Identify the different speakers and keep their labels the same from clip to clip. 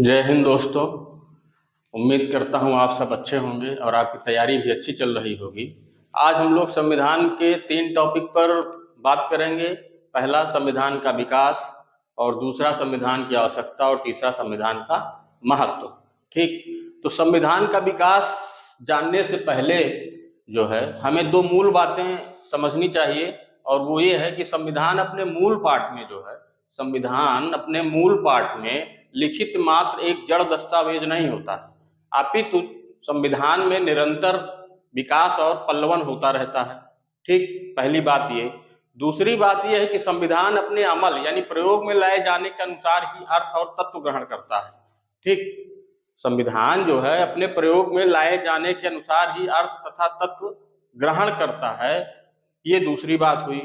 Speaker 1: जय हिंद दोस्तों। उम्मीद करता हूँ आप सब अच्छे होंगे और आपकी तैयारी भी अच्छी चल रही होगी। आज हम लोग संविधान के 3 टॉपिक पर बात करेंगे। पहला संविधान का विकास, और दूसरा संविधान की आवश्यकता, और तीसरा संविधान का महत्व। ठीक, तो संविधान का विकास जानने से पहले जो है हमें 2 मूल बातें समझनी चाहिए, और वो ये है कि संविधान अपने मूल पाठ में जो है, संविधान अपने मूल पाठ में लिखित मात्र एक जड़ दस्तावेज नहीं होता है, अपितु संविधान में निरंतर विकास और पल्लवन होता रहता है। ठीक, पहली बात ये। दूसरी बात यह है कि संविधान अपने अमल यानी प्रयोग में लाए जाने के अनुसार ही अर्थ और तत्व ग्रहण करता है। ठीक, संविधान जो है अपने प्रयोग में लाए जाने के अनुसार ही अर्थ तथा तत्व ग्रहण करता है, ये दूसरी बात हुई।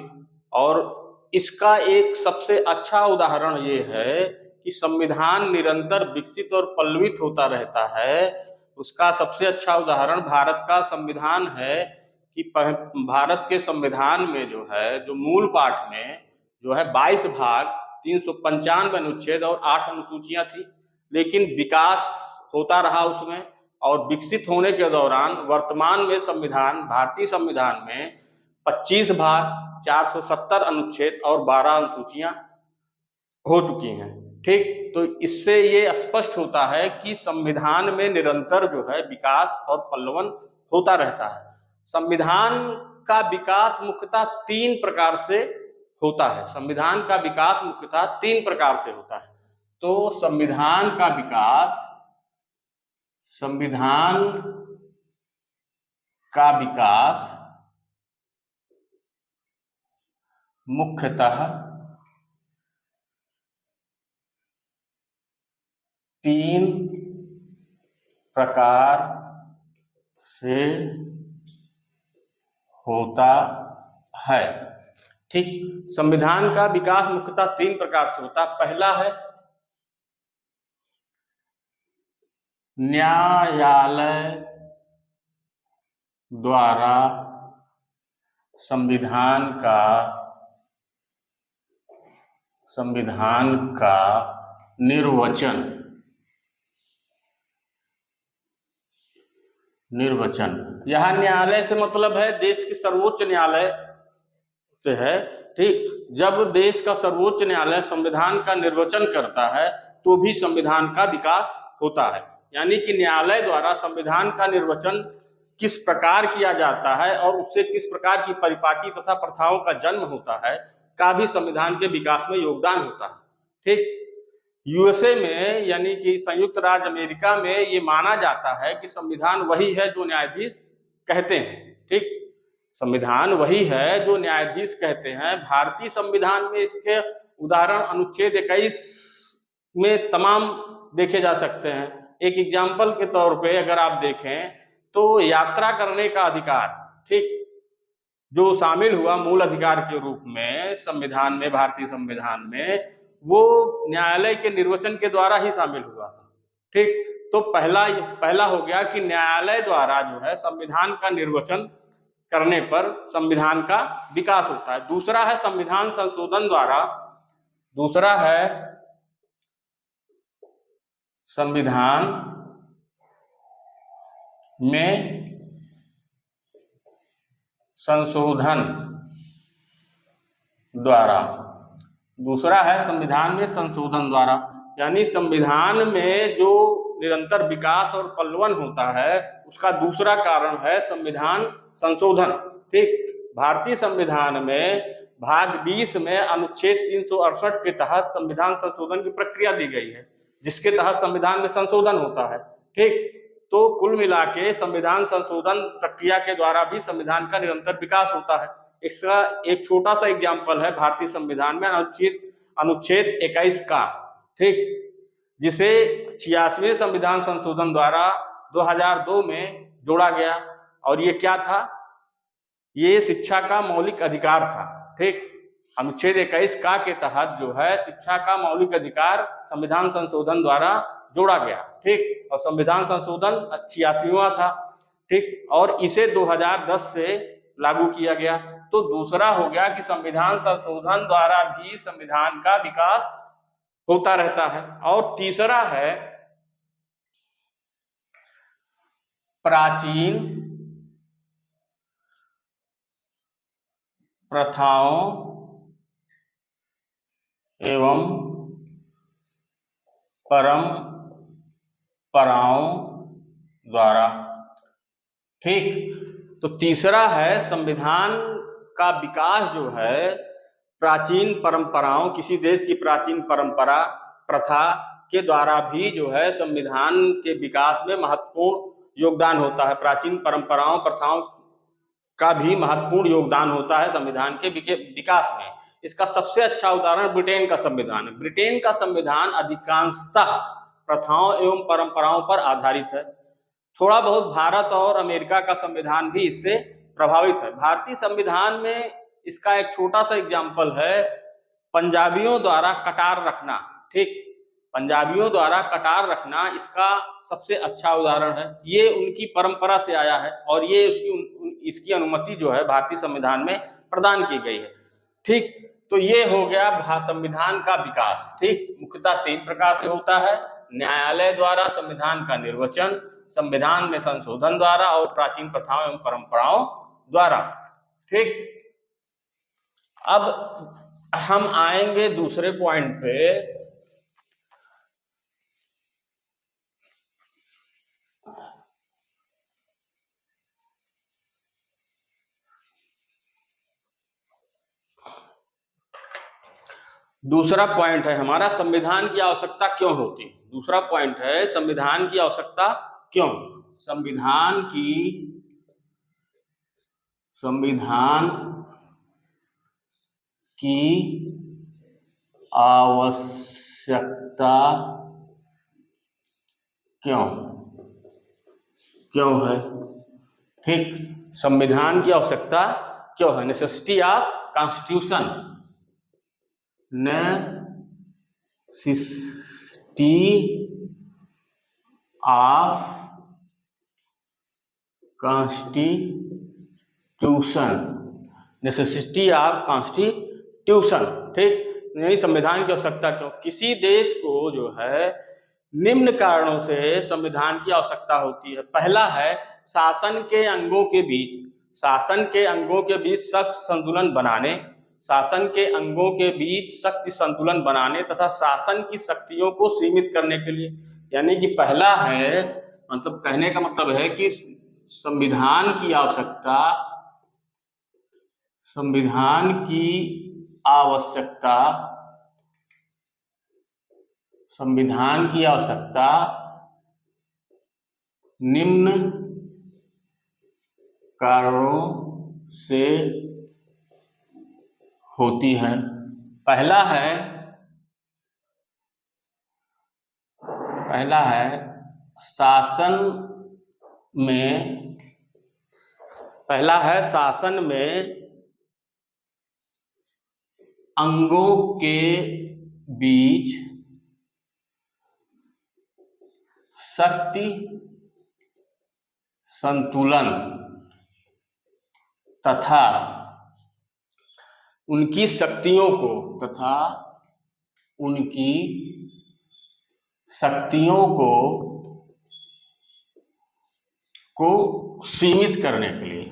Speaker 1: और इसका एक सबसे अच्छा उदाहरण ये है कि संविधान निरंतर विकसित और पल्लवित होता रहता है। उसका सबसे अच्छा उदाहरण भारत का संविधान है कि भारत के संविधान में जो है, जो मूल पाठ में जो है 22 भाग, 395 अनुच्छेद और 8 अनुसूचियां थी, लेकिन विकास होता रहा उसमें, और विकसित होने के दौरान वर्तमान में संविधान, भारतीय संविधान में 25 भाग, 470 अनुच्छेद और 12 अनुसूचियां हो चुकी हैं। ठीक, तो इससे ये स्पष्ट होता है कि संविधान में निरंतर जो है विकास और पल्लवन होता रहता है। संविधान का विकास मुख्यतः 3 प्रकार से होता है। संविधान का विकास मुख्यतः 3 प्रकार से होता है। तो संविधान का विकास मुख्यतः 3 प्रकार से होता है। ठीक, संविधान का विकास मुख्यतः 3 प्रकार से होता है। पहला है न्यायालय द्वारा संविधान का निर्वचन। यह न्यायालय से मतलब है देश के सर्वोच्च न्यायालय से है। ठीक, जब देश का सर्वोच्च न्यायालय संविधान का निर्वचन करता है तो भी संविधान का विकास होता है। यानी कि न्यायालय द्वारा संविधान का निर्वचन किस प्रकार किया जाता है और उससे किस प्रकार की परिपाटी तथा प्रथाओं का जन्म होता है का भी संविधान के विकास में योगदान होता है। ठीक, यूएसए में यानी कि संयुक्त राज्य अमेरिका में ये माना जाता है कि संविधान वही है जो न्यायाधीश कहते हैं। ठीक, संविधान वही है जो न्यायाधीश कहते हैं। भारतीय संविधान में इसके उदाहरण अनुच्छेद 21 में तमाम देखे जा सकते हैं। एक एग्जाम्पल के तौर पे अगर आप देखें तो यात्रा करने का अधिकार, ठीक, जो शामिल हुआ मूल अधिकार के रूप में संविधान में, भारतीय संविधान में, वो न्यायालय के निर्वचन के द्वारा ही शामिल हुआ था। ठीक, तो पहला हो गया कि न्यायालय द्वारा जो है संविधान का निर्वचन करने पर संविधान का विकास होता है। दूसरा है संविधान संशोधन द्वारा, दूसरा है संविधान में संशोधन द्वारा, दूसरा है संविधान में संशोधन द्वारा। यानी संविधान में जो निरंतर विकास और पल्लवन होता है उसका दूसरा कारण है संविधान संशोधन। ठीक, भारतीय संविधान में भाग 20 में अनुच्छेद 368 के तहत संविधान संशोधन की प्रक्रिया दी गई है, जिसके तहत संविधान में संशोधन होता है। ठीक, तो कुल मिला के संविधान संशोधन प्रक्रिया के द्वारा भी संविधान का निरंतर विकास होता है। इसका एक छोटा सा एग्जाम्पल है भारतीय संविधान में अनुच्छेद 21 का, ठीक, जिसे 86वें संविधान संशोधन द्वारा 2002 में जोड़ा गया। और ये क्या था? ये शिक्षा का मौलिक अधिकार था। ठीक, अनुच्छेद 21 का के तहत जो है शिक्षा का मौलिक अधिकार संविधान संशोधन द्वारा जोड़ा गया। ठीक, और संविधान संशोधन 86वां था। ठीक, और इसे 2010 से लागू किया गया। तो दूसरा हो गया कि संविधान संशोधन द्वारा भी संविधान का विकास होता रहता है। और तीसरा है प्राचीन प्रथाओं एवं परंपराओं द्वारा। ठीक, तो तीसरा है संविधान का विकास जो है प्राचीन परंपराओं, किसी देश की प्राचीन परंपरा प्रथा के द्वारा भी जो है संविधान के विकास में महत्वपूर्ण योगदान होता है। प्राचीन परंपराओं प्रथाओं का भी महत्वपूर्ण योगदान होता है संविधान के विकास में। इसका सबसे अच्छा उदाहरण ब्रिटेन का संविधान है। ब्रिटेन का संविधान अधिकांशतः प्रथाओं एवं परंपराओं पर आधारित है। थोड़ा बहुत भारत और अमेरिका का संविधान भी इससे प्रभावित है। भारतीय संविधान में इसका एक छोटा सा एग्जाम्पल है पंजाबियों द्वारा कटार रखना। ठीक, पंजाबियों द्वारा कटार रखना इसका सबसे अच्छा उदाहरण है। ये उनकी परंपरा से आया है और ये इसकी अनुमति जो है भारतीय संविधान में प्रदान की गई है। ठीक, तो ये हो गया संविधान का विकास। ठीक, मुख्यतः 3 प्रकार से होता है: न्यायालय द्वारा संविधान का निर्वचन, संविधान में संशोधन द्वारा और प्राचीन प्रथाओं एवं परंपराओं द्वारा। ठीक, अब हम आएंगे दूसरे पॉइंट पे। दूसरा पॉइंट है हमारा संविधान की आवश्यकता क्यों होती है। दूसरा पॉइंट है संविधान की आवश्यकता क्यों। संविधान की आवश्यकता क्यों है। ठीक, संविधान की आवश्यकता क्यों है। Necessity of constitution, necessity of constitution, necessity of constitution. ठीक, नहीं संविधान की आवश्यकता क्यों। किसी देश को जो है निम्न कारणों से संविधान की आवश्यकता होती है। पहला है शासन के अंगों के बीच सख्त संतुलन बनाने, शासन के अंगों के बीच शक्ति संतुलन बनाने तथा शासन की शक्तियों को सीमित करने के लिए। यानी कि पहला है, मतलब कहने का मतलब है कि संविधान की आवश्यकता निम्न कारणों से होती है। पहला है शासन में अंगों के बीच शक्ति संतुलन तथा उनकी शक्तियों को सीमित करने के लिए।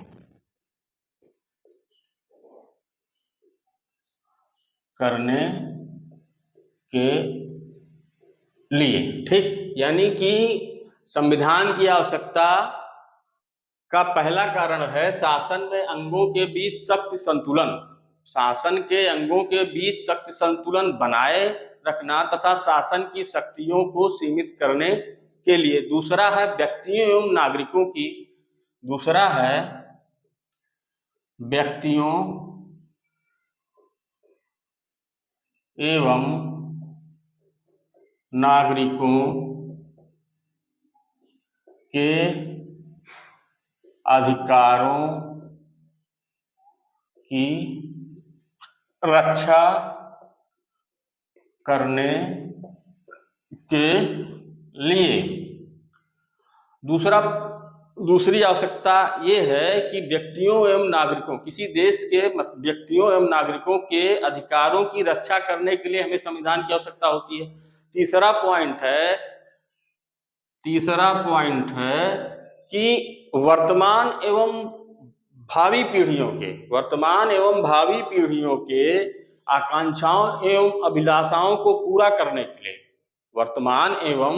Speaker 1: ठीक, यानी कि संविधान की आवश्यकता का पहला कारण है शासन में अंगों के बीच शक्ति संतुलन, शासन के अंगों के बीच शक्ति संतुलन बनाए रखना तथा शासन की शक्तियों को सीमित करने के लिए। दूसरा है व्यक्तियों एवं नागरिकों के अधिकारों की रक्षा करने के लिए। दूसरी आवश्यकता ये है कि व्यक्तियों एवं नागरिकों, किसी देश के व्यक्तियों एवं नागरिकों के अधिकारों की रक्षा करने के लिए हमें संविधान की आवश्यकता होती है। तीसरा पॉइंट है कि वर्तमान एवं भावी पीढ़ियों के आकांक्षाओं एवं अभिलाषाओं को पूरा करने के लिए, वर्तमान एवं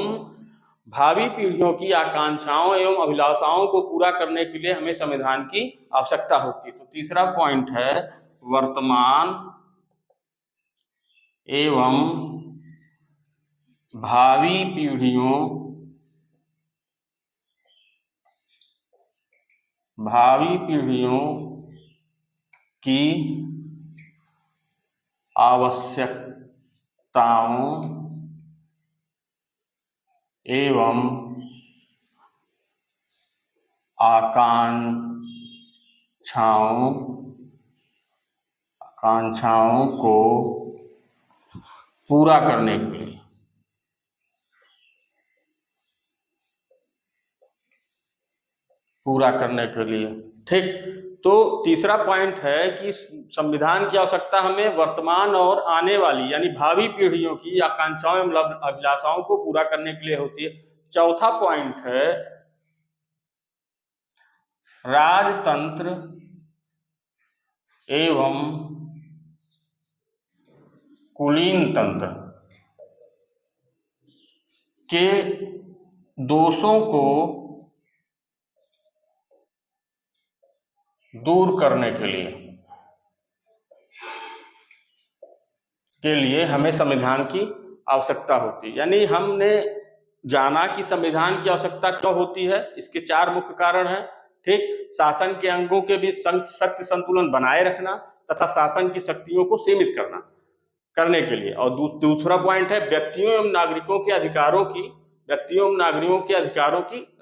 Speaker 1: भावी पीढ़ियों की आकांक्षाओं एवं अभिलाषाओं को पूरा करने के लिए हमें संविधान की आवश्यकता होती है। तो तीसरा पॉइंट है वर्तमान एवं भावी पीढ़ियों की आवश्यकताओं एवं आकांक्षाओं को पूरा करने के लिए, ठीक। तो तीसरा पॉइंट है कि संविधान की आवश्यकता हमें वर्तमान और आने वाली यानी भावी पीढ़ियों की आकांक्षाओं एवं अभिलाषाओं को पूरा करने के लिए होती है। चौथा पॉइंट है राजतंत्र एवं कुलीन तंत्र के दोषों को दूर करने के लिए हमें संविधान की आवश्यकता होती है। यानी हमने जाना कि संविधान की आवश्यकता क्यों होती है। इसके 4 मुख्य कारण हैं, ठीक। शासन के अंगों के बीच शक्ति संतुलन बनाए रखना तथा शासन की शक्तियों को सीमित करने के लिए। और दूसरा पॉइंट है व्यक्तियों एवं नागरिकों के अधिकारों की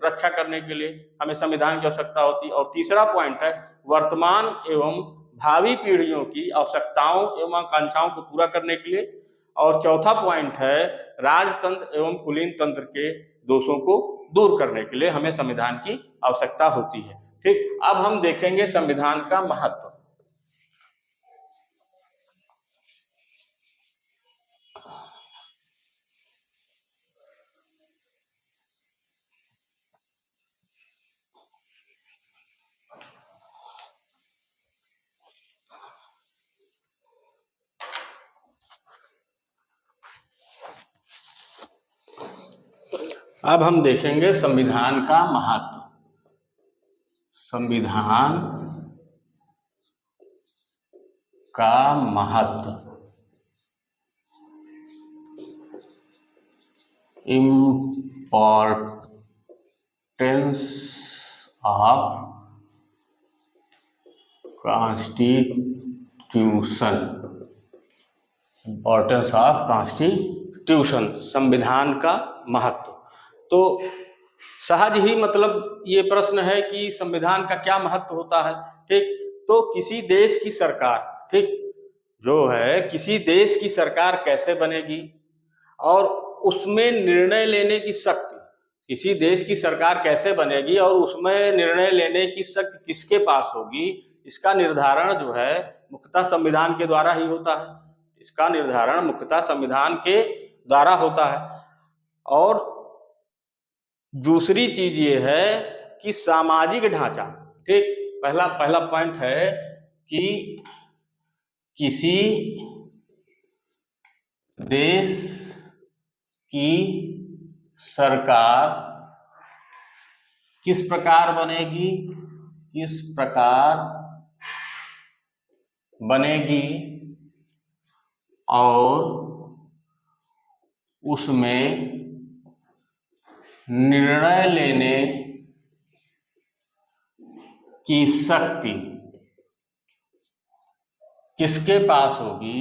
Speaker 1: रक्षा करने के लिए हमें संविधान की आवश्यकता होती है। और तीसरा पॉइंट है वर्तमान एवं भावी पीढ़ियों की आवश्यकताओं एवं आकांक्षाओं को पूरा करने के लिए। और चौथा पॉइंट है राजतंत्र एवं कुलीन तंत्र के दोषों को दूर करने के लिए हमें संविधान की आवश्यकता होती है, ठीक। अब हम देखेंगे संविधान का महत्व। अब हम देखेंगे संविधान का महत्व। संविधान का महत्व, इम्पोर्टेंस ऑफ कॉन्स्टिट्यूशन, संविधान का महत्व। तो सहज ही मतलब ये प्रश्न है कि संविधान का क्या महत्व होता है, ठीक। तो किसी देश की सरकार, ठीक, जो है किसी देश की सरकार कैसे बनेगी और उसमें निर्णय लेने की शक्ति, किसी देश की सरकार कैसे बनेगी और उसमें निर्णय लेने की शक्ति किसके पास होगी, इसका निर्धारण जो है मुख्यतः संविधान के द्वारा ही होता है। इसका निर्धारण मुख्यतः संविधान के द्वारा होता है। और दूसरी चीज ये है कि सामाजिक ढांचा, ठीक। पहला पॉइंट है कि किसी देश की सरकार किस प्रकार बनेगी और उसमें निर्णय लेने की शक्ति किसके पास होगी,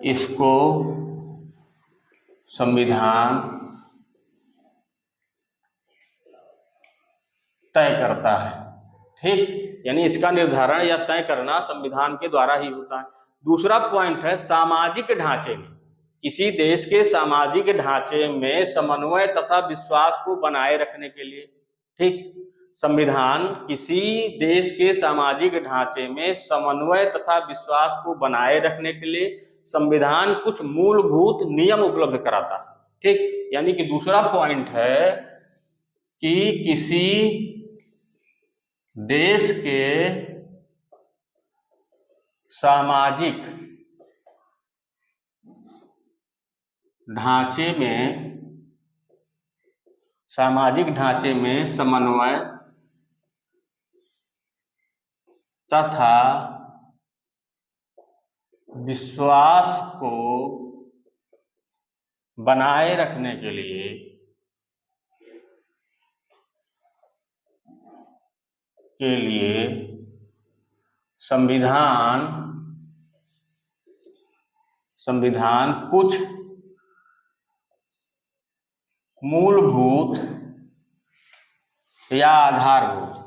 Speaker 1: इसको संविधान तय करता है, ठीक। यानी इसका निर्धारण या तय करना संविधान के द्वारा ही होता है। दूसरा पॉइंट है सामाजिक ढांचे में, किसी देश के सामाजिक ढांचे में समन्वय तथा विश्वास को बनाए रखने के लिए, ठीक। संविधान किसी देश के सामाजिक ढांचे में समन्वय तथा विश्वास को बनाए रखने के लिए संविधान कुछ मूलभूत नियम उपलब्ध कराता है। ठीक, यानी कि दूसरा पॉइंट है कि किसी देश के सामाजिक ढांचे में समन्वय तथा विश्वास को बनाए रखने के लिए संविधान कुछ मूलभूत या आधारभूत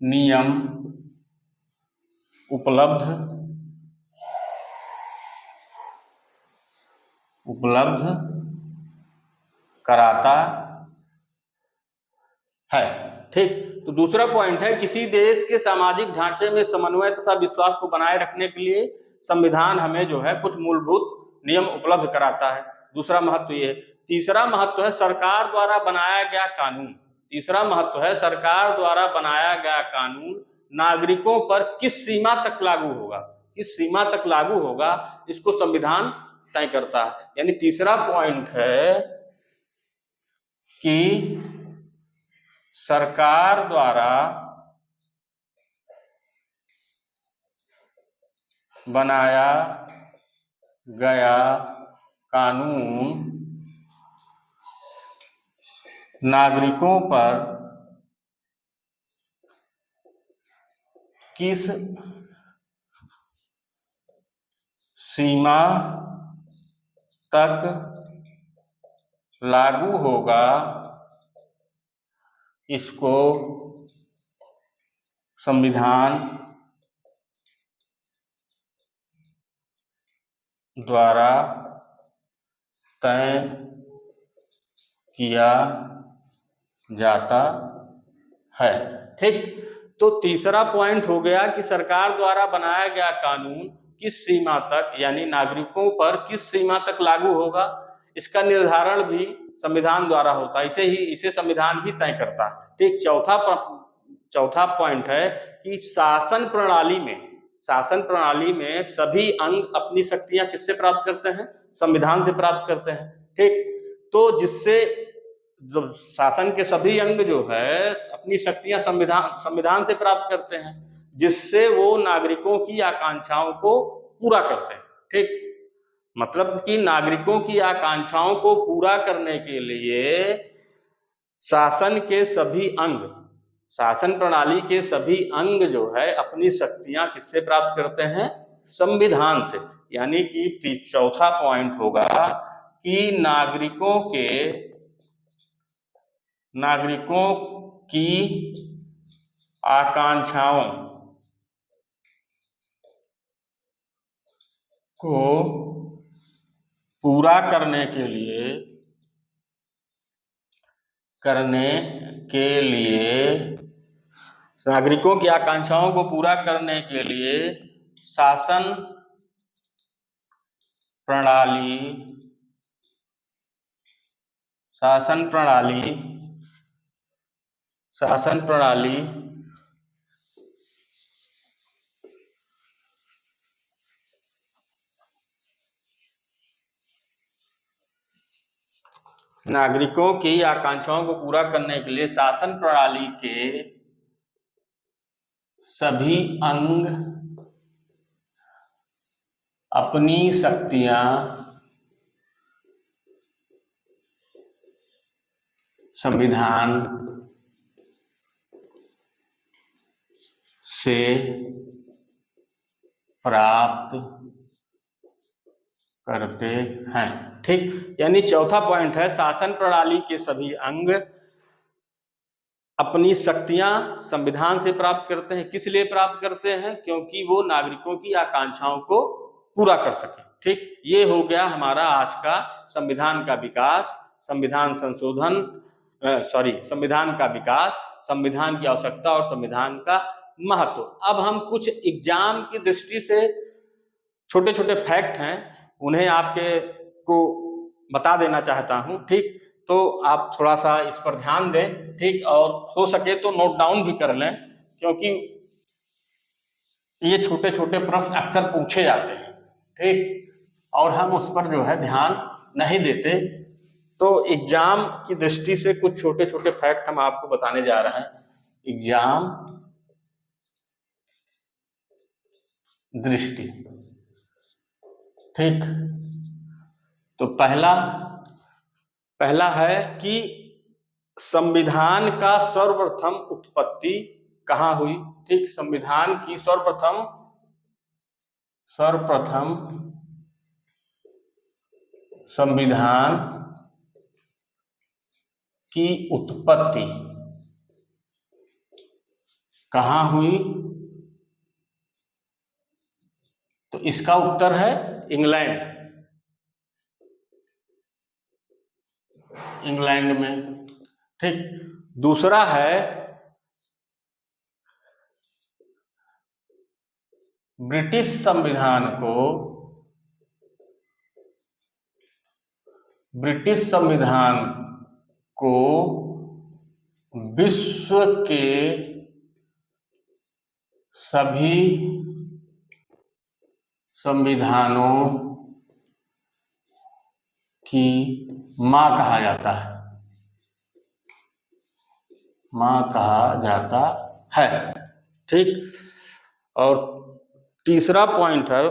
Speaker 1: नियम उपलब्ध कराता है। ठीक, तो दूसरा पॉइंट है किसी देश के सामाजिक ढांचे में समन्वय तथा विश्वास को बनाए रखने के लिए संविधान हमें जो है कुछ मूलभूत नियम उपलब्ध कराता है। दूसरा महत्व ये। तीसरा महत्व है सरकार द्वारा बनाया गया कानून नागरिकों पर किस सीमा तक लागू होगा, इसको संविधान तय करता है। यानी तीसरा पॉइंट है कि सरकार द्वारा बनाया गया कानून नागरिकों पर किस सीमा तक लागू होगा, इसको संविधान द्वारा तय किया जाता है। ठीक, तो तीसरा पॉइंट हो गया कि सरकार द्वारा बनाया गया कानून किस सीमा तक, यानी नागरिकों पर किस सीमा तक लागू होगा, इसका निर्धारण भी संविधान द्वारा होता है। इसे संविधान ही तय करता है। ठीक, चौथा पॉइंट है कि शासन प्रणाली में सभी अंग अपनी शक्तियां किससे प्राप्त करते हैं? संविधान से प्राप्त करते हैं। ठीक, तो जिससे जो शासन के सभी अंग जो है अपनी शक्तियां संविधान से प्राप्त करते हैं, जिससे वो नागरिकों की आकांक्षाओं को पूरा करते हैं। ठीक, मतलब कि नागरिकों की आकांक्षाओं को पूरा करने के लिए शासन प्रणाली के सभी अंग जो है अपनी शक्तियां किससे प्राप्त करते हैं? संविधान से। यानी कि चौथा पॉइंट होगा कि नागरिकों की आकांक्षाओं को पूरा करने के लिए नागरिकों की आकांक्षाओं को पूरा करने के लिए शासन प्रणाली नागरिकों की आकांक्षाओं को पूरा करने के लिए शासन प्रणाली के सभी अंग अपनी शक्तियां संविधान से प्राप्त करते हैं। ठीक, यानी चौथा पॉइंट है शासन प्रणाली के सभी अंग अपनी शक्तियां संविधान से प्राप्त करते हैं। किस लिए प्राप्त करते हैं? क्योंकि वो नागरिकों की आकांक्षाओं को पूरा कर सके। ठीक, ये हो गया हमारा आज का संविधान का विकास, संविधान का विकास, संविधान की आवश्यकता और संविधान का महत्व। अब हम कुछ एग्जाम की दृष्टि से छोटे छोटे फैक्ट हैं, उन्हें आपके को बता देना चाहता हूं। ठीक, तो आप थोड़ा सा इस पर ध्यान दें। ठीक, और हो सके तो नोट डाउन भी कर लें, क्योंकि ये छोटे छोटे प्रश्न अक्सर पूछे जाते हैं। ठीक, और हम उस पर जो है ध्यान नहीं देते। तो एग्जाम की दृष्टि से कुछ छोटे छोटे फैक्ट हम आपको बताने जा रहे हैं एग्जाम दृष्टि। ठीक, तो पहला है कि संविधान का सर्वप्रथम उत्पत्ति कहाँ हुई। ठीक, संविधान की सर्वप्रथम संविधान की उत्पत्ति कहाँ हुई, तो इसका उत्तर है इंग्लैंड में। ठीक, दूसरा है ब्रिटिश संविधान को विश्व के सभी संविधानों की मां कहा जाता है। ठीक, और तीसरा पॉइंट है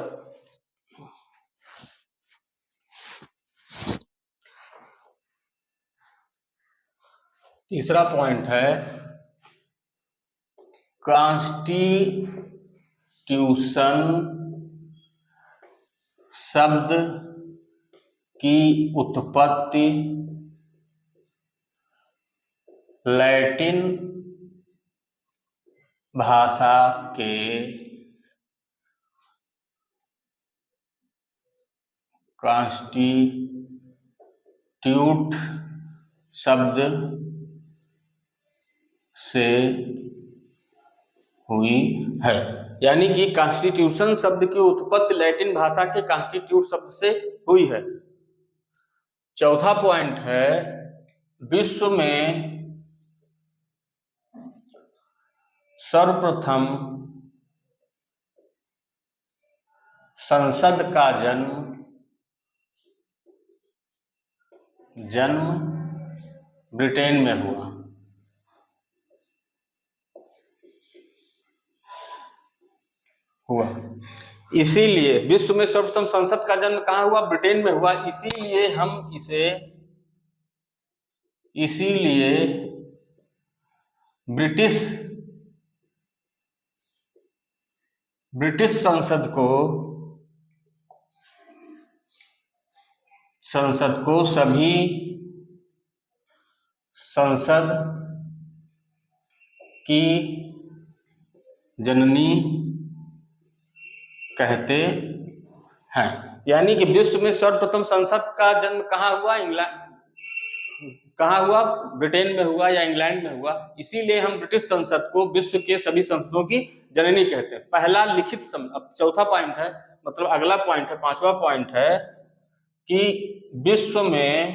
Speaker 1: कॉन्स्टिट्यूशन शब्द की उत्पत्ति लैटिन भाषा के कॉन्स्टिट्यूट शब्द से हुई है। यानी कि कॉन्स्टिट्यूशन शब्द की उत्पत्ति लैटिन भाषा के कॉन्स्टिट्यूट शब्द से हुई है। चौथा पॉइंट है विश्व में सर्वप्रथम संसद का जन्म ब्रिटेन में हुआ। इसीलिए विश्व में सर्वप्रथम संसद का जन्म कहाँ हुआ, ब्रिटेन में हुआ। इसीलिए ब्रिटिश संसद को सभी संसद की जननी कहते हैं। यानी कि विश्व में सर्वप्रथम संसद का जन्म कहाँ हुआ, ब्रिटेन में हुआ या इंग्लैंड में हुआ। इसीलिए हम ब्रिटिश संसद को विश्व के सभी संसदों की जननी कहते हैं। पहला लिखित अब चौथा पॉइंट है, मतलब अगला पॉइंट है, पांचवा पॉइंट है कि विश्व में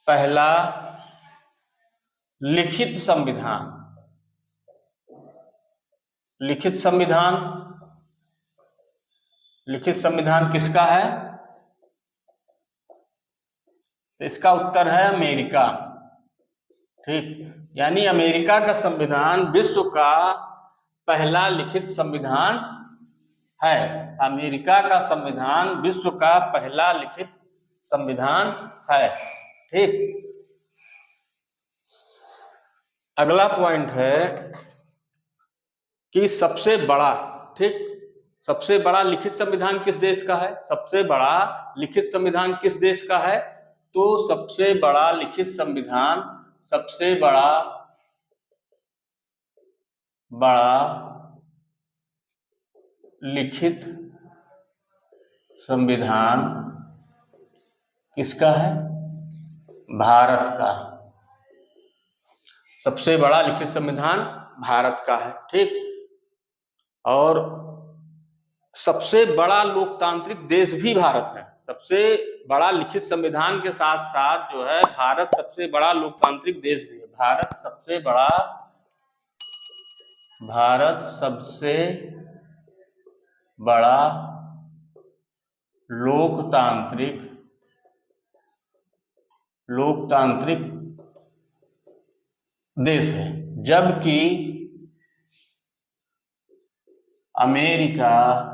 Speaker 1: पहला लिखित संविधान किसका है, इसका उत्तर है अमेरिका। ठीक, यानी अमेरिका का संविधान विश्व का पहला लिखित संविधान है। अमेरिका का संविधान विश्व का पहला लिखित संविधान है। ठीक, अगला पॉइंट है कि सबसे बड़ा लिखित संविधान किस देश का है, सबसे बड़ा लिखित संविधान किस देश का है, तो सबसे बड़ा लिखित संविधान किसका है, भारत का। सबसे बड़ा लिखित संविधान भारत का है, ठीक। और सबसे बड़ा लोकतांत्रिक देश भी भारत है। सबसे बड़ा लिखित संविधान के साथ साथ जो है भारत सबसे बड़ा लोकतांत्रिक देश भी है। भारत सबसे बड़ा लोकतांत्रिक देश है, जबकि अमेरिका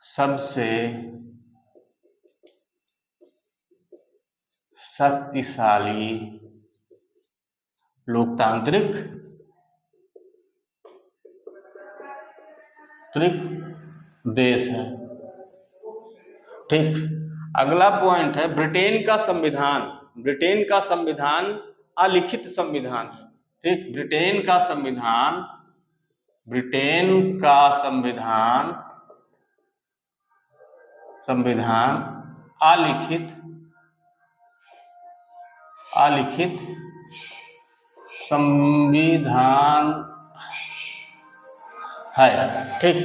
Speaker 1: सबसे शक्तिशाली लोकतांत्रिक देश है, ठीक। अगला पॉइंट है ब्रिटेन का संविधान। ब्रिटेन का संविधान अलिखित संविधान है, ठीक। ब्रिटेन का संविधान अलिखित संविधान है, ठीक।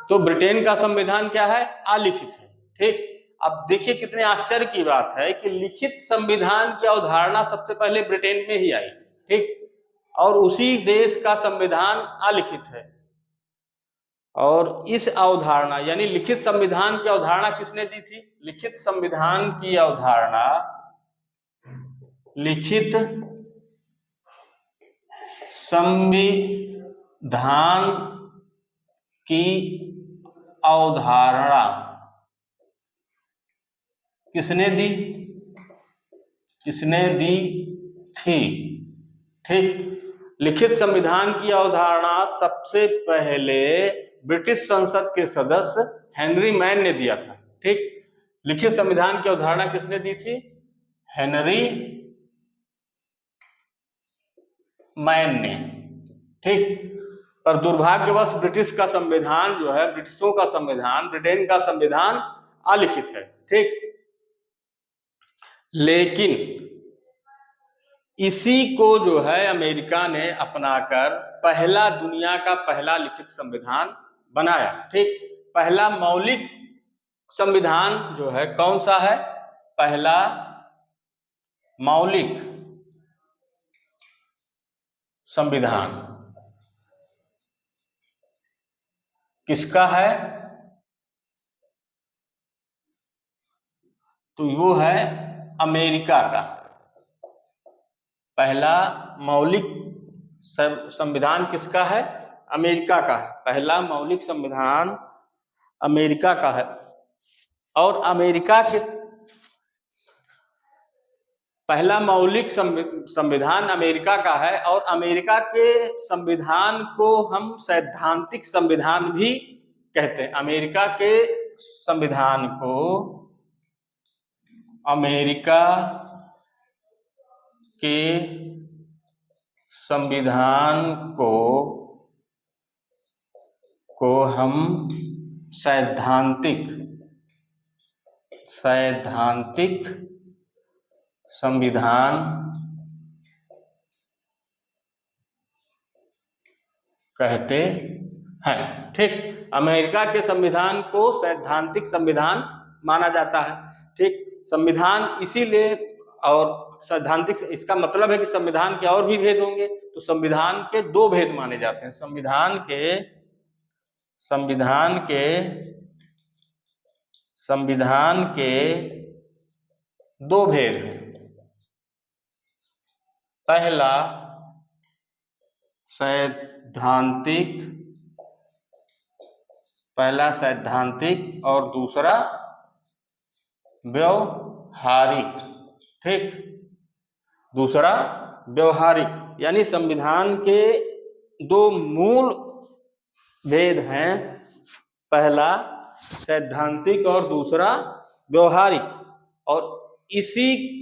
Speaker 1: तो ब्रिटेन का संविधान क्या है? अलिखित है, ठीक। अब देखिए कितने आश्चर्य की बात है कि लिखित संविधान की अवधारणा सबसे पहले ब्रिटेन में ही आई, ठीक। और उसी देश का संविधान अलिखित है। और इस अवधारणा यानी लिखित संविधान की अवधारणा किसने दी थी? लिखित संविधान की अवधारणा किसने दी थी, ठीक। लिखित संविधान की अवधारणा सबसे पहले ब्रिटिश संसद के सदस्य हेनरी मैन ने दिया था, ठीक। लिखित संविधान की अवधारणा किसने दी थी? हेनरी मैन ने, ठीक। पर दुर्भाग्यवश ब्रिटिश का संविधान जो है, ब्रिटिशों का संविधान, ब्रिटेन का संविधान अलिखित है, ठीक। लेकिन इसी को जो है अमेरिका ने अपनाकर दुनिया का पहला लिखित संविधान बनाया, ठीक। पहला मौलिक संविधान जो है कौन सा है? पहला मौलिक संविधान किसका है? तो वो है अमेरिका का। पहला मौलिक संविधान किसका है? अमेरिका का है। पहला मौलिक संविधान अमेरिका का है। और अमेरिका के पहला मौलिक संविधान अमेरिका का है। और अमेरिका के संविधान को हम सैद्धांतिक संविधान भी कहते हैं। अमेरिका के संविधान को अमेरिका के संविधान को हम सैद्धांतिक संविधान कहते हैं, ठीक। अमेरिका के संविधान को सैद्धांतिक संविधान माना जाता है, ठीक। संविधान इसीलिए, और सैद्धांतिक इसका मतलब है कि संविधान के और भी भेद होंगे, तो संविधान के दो भेद माने जाते हैं। संविधान के दो भेद हैं। पहला सैद्धांतिक और दूसरा व्यवहारिक, ठीक। दूसरा व्यवहारिक, यानी संविधान के दो मूल भेद हैं। पहला सैद्धांतिक और दूसरा व्यवहारिक। और इसी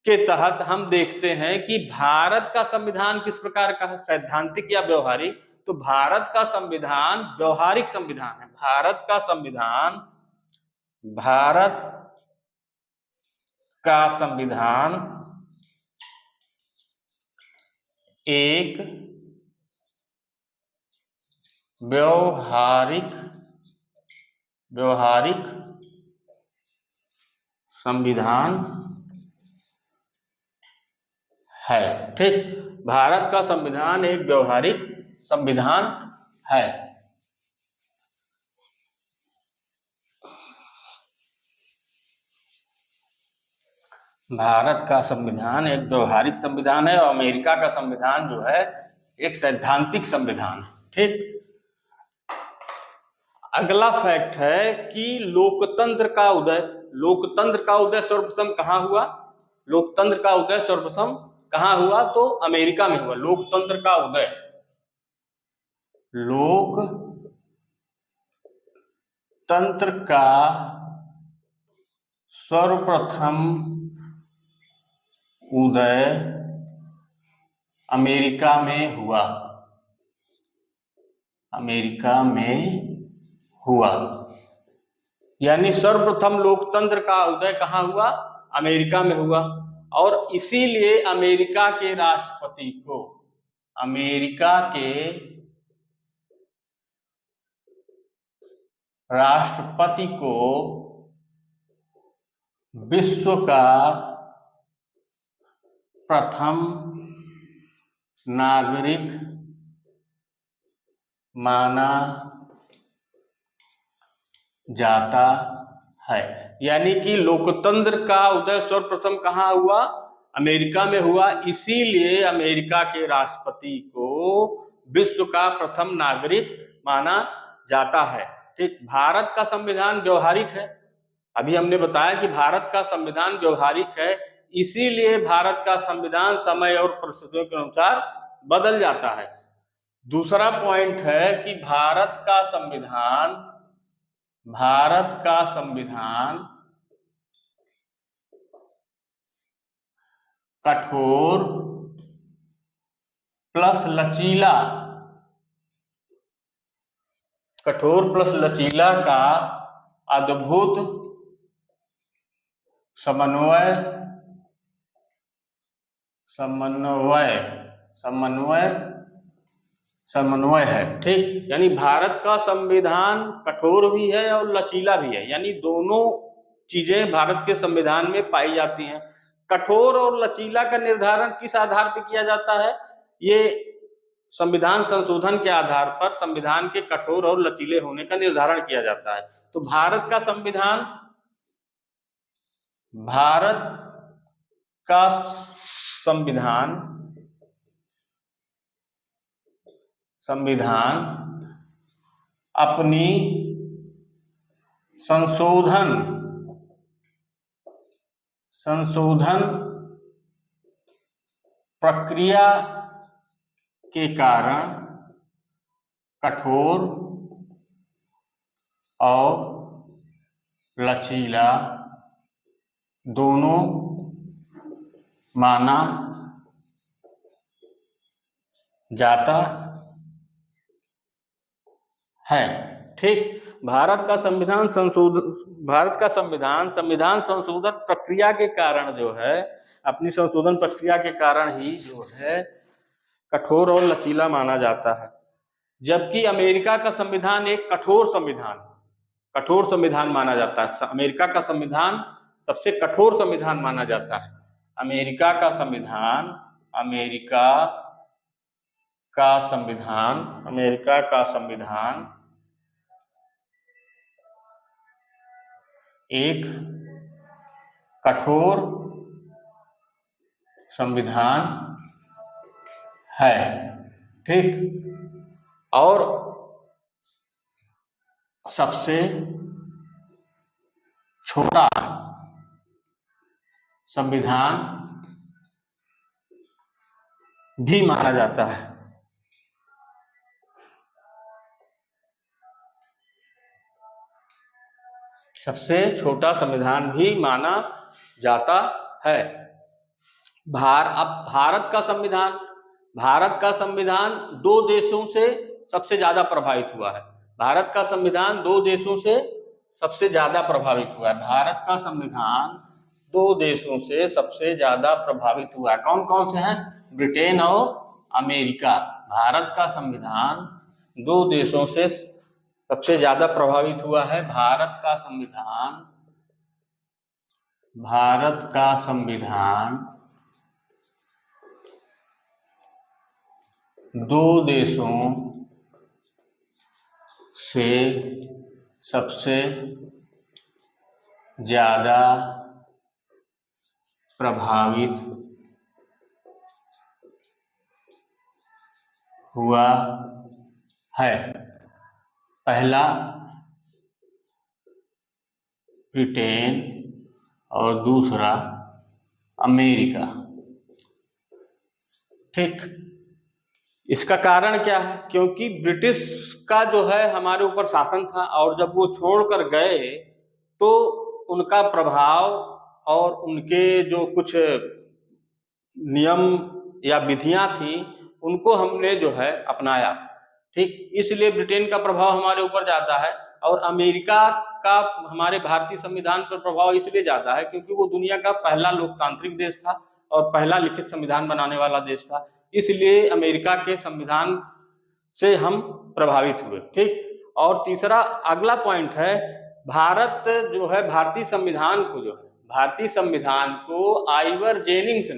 Speaker 1: के तहत हम देखते हैं कि भारत का संविधान किस प्रकार का है, सैद्धांतिक या व्यवहारिक। तो भारत का संविधान व्यवहारिक संविधान है। भारत का संविधान एक व्यवहारिक संविधान है। ठीक, भारत का संविधान एक व्यवहारिक संविधान है। भारत का संविधान एक व्यवहारिक संविधान है और अमेरिका का संविधान जो है एक सैद्धांतिक संविधान है। ठीक, अगला फैक्ट है कि लोकतंत्र का उदय सर्वप्रथम कहाँ हुआ? लोकतंत्र का उदय सर्वप्रथम कहाँ हुआ? तो अमेरिका में हुआ। लोकतंत्र का उदय, लोकतंत्र का सर्वप्रथम उदय अमेरिका में हुआ। अमेरिका में हुआ, यानी सर्वप्रथम लोकतंत्र का उदय कहाँ हुआ? अमेरिका में हुआ। और इसीलिए अमेरिका के राष्ट्रपति को विश्व का प्रथम नागरिक माना जाता है। यानी कि लोकतंत्र का उदय सर्वप्रथम कहाँ हुआ? अमेरिका में हुआ। इसीलिए अमेरिका के राष्ट्रपति को विश्व का प्रथम नागरिक माना जाता है। ठीक, भारत का संविधान व्यवहारिक है। अभी हमने बताया कि भारत का संविधान व्यवहारिक है, इसीलिए भारत का संविधान समय और परिस्थितियों के अनुसार बदल जाता है। दूसरा पॉइंट है कि भारत का संविधान कठोर प्लस लचीला का अद्भुत समन्वय है। ठीक, यानी भारत का संविधान कठोर भी है और लचीला भी है, यानी दोनों चीजें भारत के संविधान में पाई जाती हैं। कठोर और लचीला का निर्धारण किस आधार पर किया जाता है? ये संविधान संशोधन के आधार पर संविधान के कठोर और लचीले होने का निर्धारण किया जाता है। तो भारत का संविधान अपनी संशोधन प्रक्रिया के कारण कठोर और लचीला दोनों माना जाता है। ठीक, भारत का संविधान संशोधन प्रक्रिया के कारण जो है, अपनी संशोधन प्रक्रिया के कारण ही जो है कठोर और लचीला माना जाता है। जबकि अमेरिका का संविधान एक कठोर संविधान माना जाता है। अमेरिका का संविधान सबसे कठोर संविधान माना जाता है। अमेरिका का संविधान एक कठोर संविधान है। ठीक, और सबसे छोटा संविधान भी माना जाता है। सबसे छोटा संविधान भी माना जाता है। अब भारत का संविधान दो देशों से सबसे ज्यादा प्रभावित हुआ है। भारत का संविधान दो देशों से सबसे ज्यादा प्रभावित हुआ है। भारत का संविधान दो देशों से सबसे ज्यादा प्रभावित हुआ है। कौन कौन से हैं? ब्रिटेन और अमेरिका। भारत का संविधान दो देशों से सबसे ज्यादा प्रभावित हुआ है। भारत का संविधान दो देशों से सबसे ज्यादा प्रभावित हुआ है। पहला ब्रिटेन और दूसरा अमेरिका। ठीक, इसका कारण क्या है? क्योंकि ब्रिटिश का जो है हमारे ऊपर शासन था, और जब वो छोड़कर गए तो उनका प्रभाव और उनके जो कुछ नियम या विधियां थी उनको हमने जो है अपनाया। ठीक, इसलिए ब्रिटेन का प्रभाव हमारे ऊपर ज्यादा है, और अमेरिका का हमारे भारतीय संविधान पर प्रभाव इसलिए ज्यादा है क्योंकि वो दुनिया का पहला लोकतांत्रिक देश था और पहला लिखित संविधान बनाने वाला देश था। इसलिए अमेरिका के संविधान से हम प्रभावित हुए। ठीक, और तीसरा अगला पॉइंट है, भारत जो है भारतीय संविधान को आइवर जेनिंग्स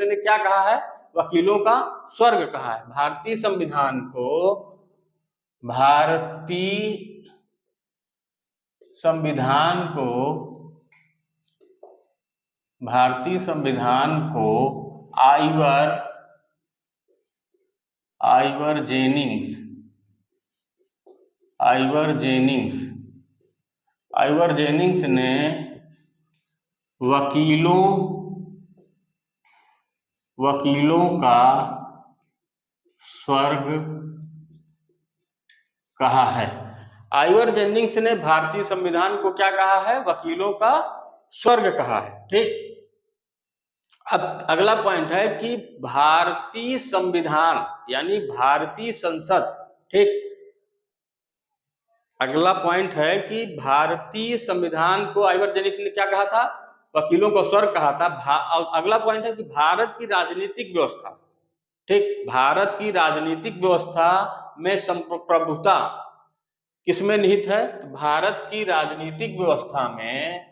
Speaker 1: ने क्या कहा है? वकीलों का स्वर्ग कहा है। भारतीय संविधान को आइवर जेनिंग्स ने वकीलों का स्वर्ग कहा है। आइवर जेनिंग्स ने भारतीय संविधान को क्या कहा है? वकीलों का स्वर्ग कहा है। ठीक, अब अगला पॉइंट है कि भारतीय संविधान यानी भारतीय संसद। ठीक, अगला पॉइंट है कि भारतीय संविधान को आइवर जेनिंग्स ने क्या कहा था? वकीलों को स्वर्ग कहा था। अगला पॉइंट है कि भारत की राजनीतिक व्यवस्था। ठीक, भारत की राजनीतिक व्यवस्था में संप्रभुता किसमें निहित है? भारत की राजनीतिक व्यवस्था में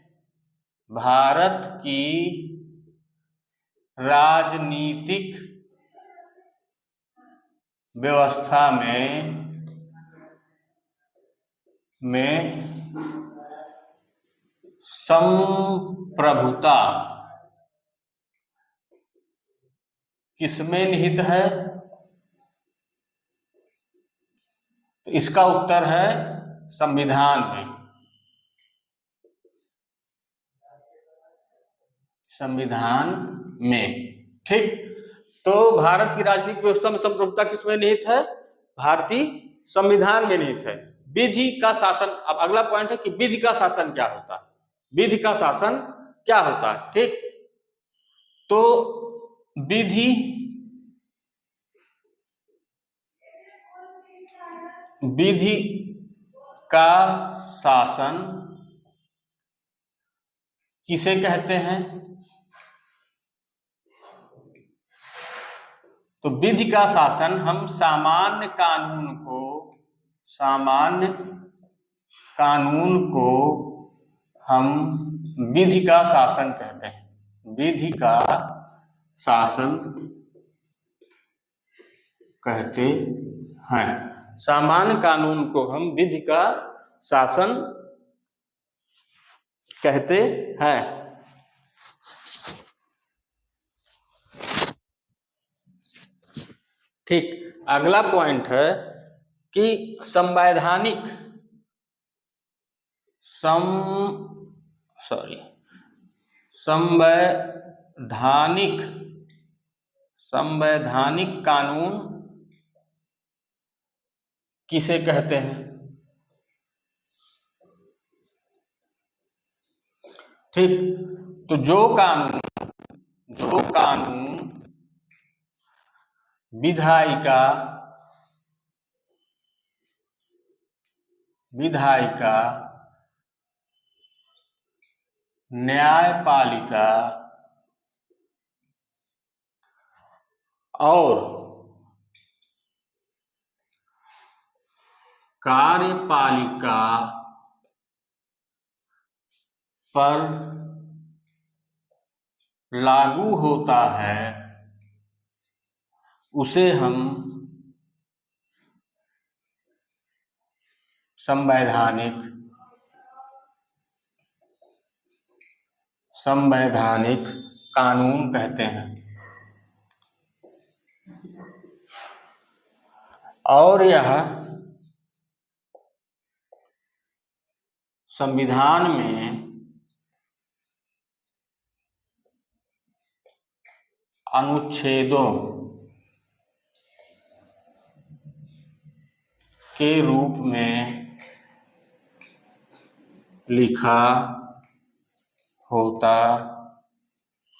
Speaker 1: संप्रभुता किसमें निहित है? तो इसका उत्तर है संविधान में। ठीक, तो भारत की राजनीतिक व्यवस्था में संप्रभुता किसमें निहित है? भारतीय संविधान में निहित है। विधि का शासन। अब अगला पॉइंट है कि विधि का शासन क्या होता है? ठीक, तो विधि का शासन किसे कहते हैं? तो विधि का शासन हम सामान्य कानून को हम विधि का शासन कहते हैं। विधि का शासन कहते हैं। सामान्य कानून को हम विधि का शासन कहते हैं। ठीक, अगला पॉइंट है कि संवैधानिक कानून किसे कहते हैं? ठीक, तो जो कानून विधायिका, न्यायपालिका और कार्यपालिका पर लागू होता है उसे हम संवैधानिक कानून कहते हैं। और यह संविधान में अनुच्छेदों के रूप में लिखा होता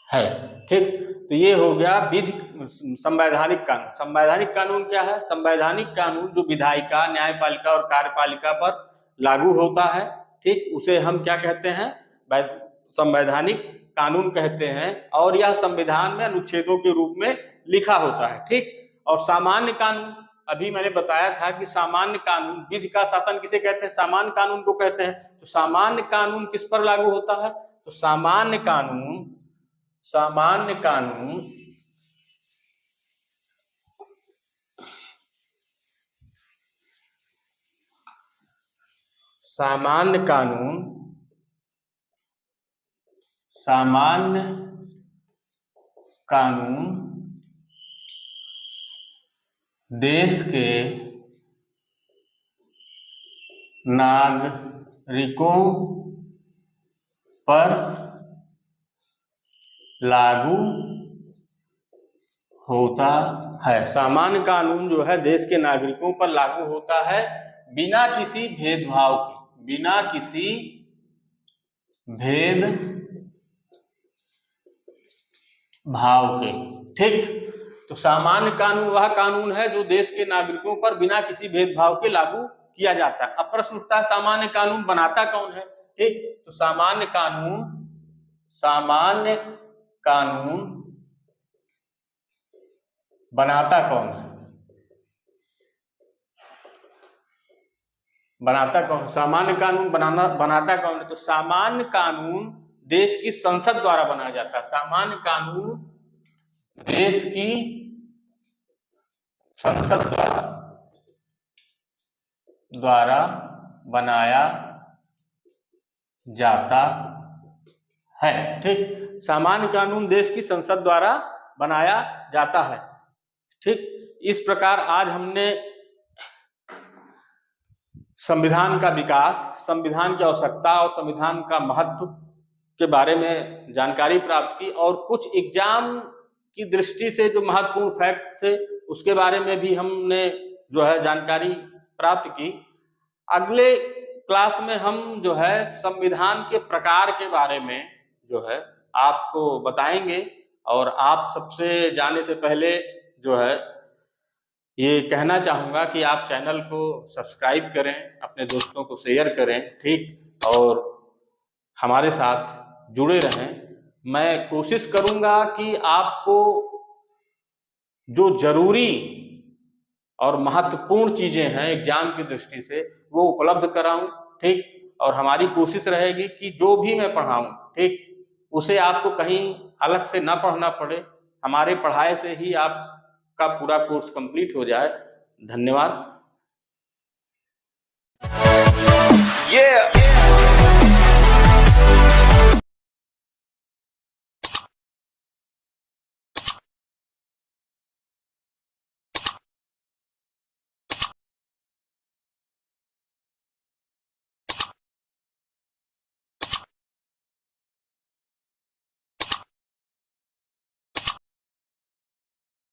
Speaker 1: है। ठीक, तो ये हो गया विधिक संवैधानिक कानून। संवैधानिक कानून क्या है? संवैधानिक कानून जो विधायिका, न्यायपालिका और कार्यपालिका पर लागू होता है, ठीक, उसे हम क्या कहते हैं? संवैधानिक कानून कहते हैं। और यह संविधान में अनुच्छेदों के रूप में लिखा होता है। ठीक, और सामान्य कानून, अभी मैंने बताया था कि सामान्य कानून, विधि का शासन किसे कहते हैं? सामान्य कानून को कहते हैं। तो सामान्य कानून किस पर लागू होता है? तो सामान्य कानून सामान्य कानून देश के नागरिकों पर लागू होता है। सामान्य कानून जो है देश के नागरिकों पर लागू होता है बिना किसी भेदभाव के, बिना किसी भेदभाव के। ठीक, तो सामान्य कानून वह कानून है जो देश के नागरिकों पर बिना किसी भेदभाव के लागू किया जाता है। अब प्रश्न उठता है, सामान्य कानून बनाता कौन है? ठीक, तो सामान्य कानून बनाता कौन है? सामान्य कानून बनाता कौन है? तो सामान्य कानून देश की संसद द्वारा बनाया जाता है। सामान्य कानून देश की संसद द्वारा बनाया जाता है। ठीक, सामान्य कानून देश की संसद द्वारा बनाया जाता है। ठीक, इस प्रकार आज हमने संविधान का विकास, संविधान की आवश्यकता और संविधान का महत्व के बारे में जानकारी प्राप्त की, और कुछ एग्जाम की दृष्टि से जो महत्वपूर्ण फैक्ट थे उसके बारे में भी हमने जो है जानकारी प्राप्त की। अगले क्लास में हम जो है संविधान के प्रकार के बारे में जो है आपको बताएंगे। और आप सबसे जाने से पहले जो है ये कहना चाहूँगा कि आप चैनल को सब्सक्राइब करें, अपने दोस्तों को शेयर करें। ठीक, और हमारे साथ जुड़े रहें। मैं कोशिश करूँगा कि आपको जो जरूरी और महत्वपूर्ण चीज़ें हैं एग्जाम की दृष्टि से वो उपलब्ध कराऊं। ठीक, और हमारी कोशिश रहेगी कि जो भी मैं पढ़ाऊं, ठीक, उसे आपको कहीं अलग से ना पढ़ना पड़े, हमारे पढ़ाए से ही आपका पूरा कोर्स कंप्लीट हो जाए। धन्यवाद।